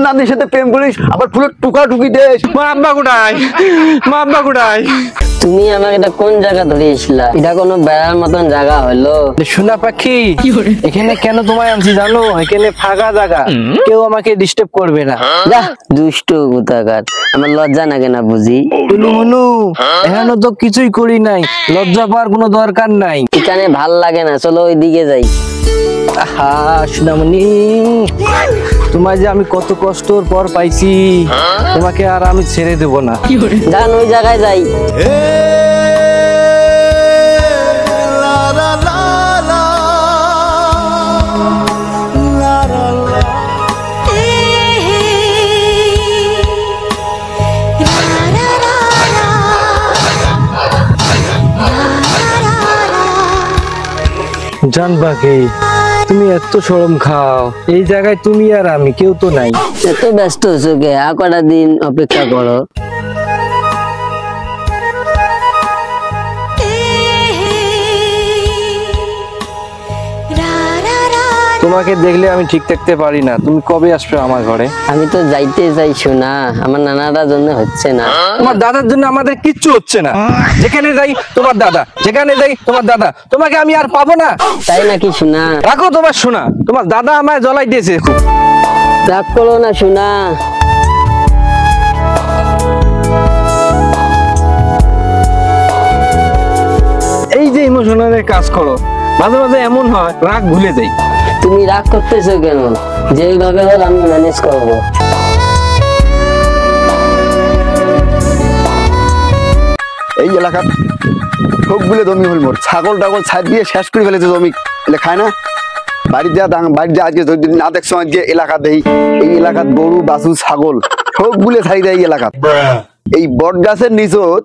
নাতির সাথে প্রেম করিস আবার ফুলের টুকা টুকি দেশ। মা আব্বা কোথায়? মা আব্বা কোথায়? তুমি আমাকে এটা কোন জায়গা ধরিয়েছিলা? এটা কোনো বেড়ার মতন জায়গা হলো? সোনা পাখি, এখানে কেন তোমায় আনছি জানো? এখানে ফাঁকা জায়গা, কেউ আমাকে ডিস্টার্ব করবে না। যা দুষ্টু কোথাকার, আমার লজ্জা লাগে না বুঝি? টুলুমুলু, এখানে তো কিছুই করি নাই, লজ্জা পাওয়ার কোনো দরকার নাই। এখানে ভাল লাগে না, চলো ওইদিকে যাই। আহা সোনামণি, তোমায় যে আমি কত কষ্টর পর পাইছি, তোমাকে আর আমি ছেড়ে দেব না। যান ওই জায়গায় যাই। জানবা কে তুমি এত শরম খাও, এই জায়গায় তুমি আর আমি, কেউ তো নাই। এত ব্যস্ত হচ্ছো কে? আর কটা দিন অপেক্ষা করো। তোমাকে দেখলে আমি ঠিক থাকতে পারি না। তুমি কবে আসবে আমার ঘরে? আমি তো যাইতে চাইছো না, আমার নানাটার জন্য হচ্ছে না। তোমার দাদার জন্য আমাদের কিচ্ছু হচ্ছে না। যেখানে যাই তোমার দাদা, যেখানে যাই তোমার দাদা, তোমাকে আমি আর পাবো না। তাই নাকি শোনা? রাখো তোমার শোনা, তোমার দাদা আমায় জ্বলাই দিয়েছে। রাগ করো না শোনা। এই যে ইমোশনালের কাজ করো, মাঝে মাঝে এমন হয় রাগ ভুলে যাই। তুমি রাগ করতেছো কেন? যেভাবে হোক আমি ম্যানেজ করবো। এই এলাকার সবগুলো জমি হল মোর, ছাগল টাগল ছাদ দিয়ে শেষ করে ফেলেছে জমি, খায় না। বাড়িতে আজকে যদি না দেখছো, আজকে এলাকা দেই, এই এলাকার গরু বাছু ছাগল সবগুলো ছাই দেয় এই এলাকার। এই বট গাছের নিচত,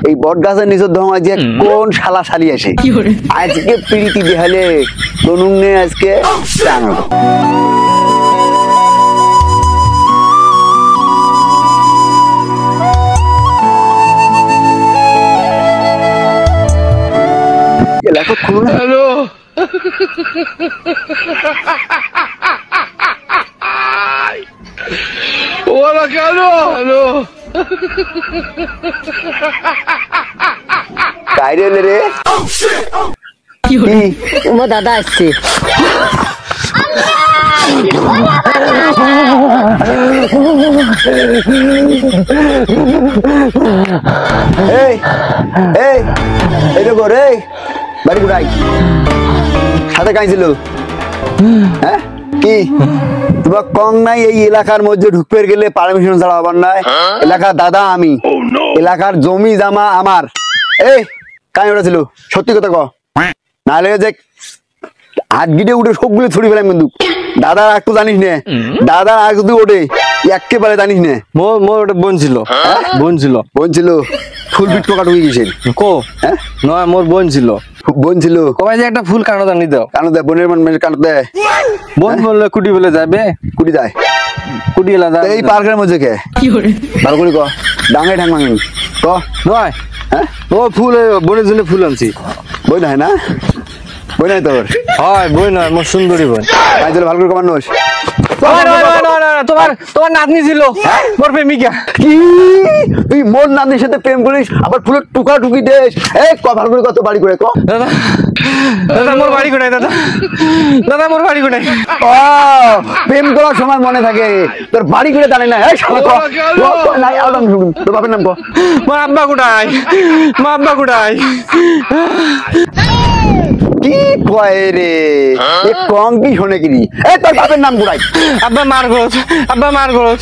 এই বট গাছের নিচত ধরো আজকে কোন শালা শালি আসে, আজকে পিড়িতি দেখালে তনুং নে আজকে টাঙাবো। হ্যালো, ওরা কেন? হ্যালো, কাইরে রে আমার দাদা আসছে। এই এই এই দেখো রে, বাড়ি কোথায়? সাথে কাইছিল হ্যাঁ কি তোমার কং নাই? এই এলাকার মধ্যে ঢুকতে গেলে পারমিশন ছাড়া হবার নাই। এলাকার দাদা আমি, এলাকার জমি জামা আমার। এই কাই ওটা ছিল, সত্যি কথা ক, নাহলে যে হাত গিটে উঠে সবগুলো ছুটি ফেলাম কিন্তু। দাদা একটু জানিস নে, দাদা আগ যদি ওঠে একেবারে জানিস নে। মোর ওটা বোন ছিল, বোন ছিল, বোন ছিল। ফুল পিট টোকা টুকি গেছে কো? হ্যাঁ নয়, মোর বোন ছিল, বোন ছিল। কবে যে একটা ফুল কানো জানি দাও, কানো দেয় বোনের মান কানো দেয়। বোন বললে কুটি বলে যাবে, কুটি যায়, কুটি এলা যায়। এই পার্কের মধ্যে কে ভালো করে ক, ডাঙাই ঠাং মাঙি ক নয়। হ্যাঁ ও ফুল, বোনের জন্য ফুল আনছি। বই নাই না? বই নাই তোর? হয় বই নয়, মোর সুন্দরী বোন। ভালো করে কমানোস। তোমার নাতনি ছিল মোর প্রেমিকা। কি তুই মোর নাতনির সাথে প্রেম করিস আবার ফুলের টুকা টুকি দেশ? এই ক ভালো করে কত বাড়ি করে ক। দাদা, দাদা মোর বাড়ি কোথায়? দাদা, দাদা মোর বাড়ি কোথায়? ও প্রেম করার সময় মনে থাকে, তোর বাড়ি করে জানি না। এই শালা ক, নাই আলাম শুন, তোর বাপের নাম ক। মা আব্বা কোথায়? মা আব্বা কোথায়? কি কয় রে, এ কম কি শোনে কিনি? এই তোর বাপের নাম কোথায়? আব্বা মার গরজ, আব্বা মার গরজ।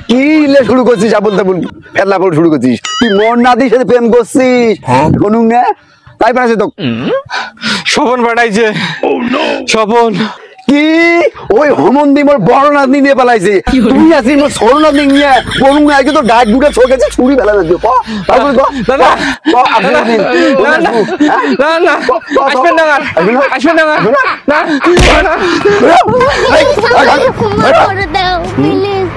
কি লে শুরু করছিস? আবুল তাবুল ফেলা করে শুরু করছিস? তুই মোর নাতির সাথে প্রেম করছিস? কোনুং না তাই পাঠাইছে তো? স্বপন পাঠাইছে। স্বপন কি ওই হোমন্দি মোর বড় নাতনি নিয়ে পালাইছে, তুই আছিস মোর ছোট নাতনি নিয়ে কোনুং না? আজকে তো ডাক দুটা চোখেছে ছুরি ফেলা লাগবে। ক তারপরে ক দাদা, ক আপনি না না আসবেন না, আসবেন না, না করে দাও প্লিজ।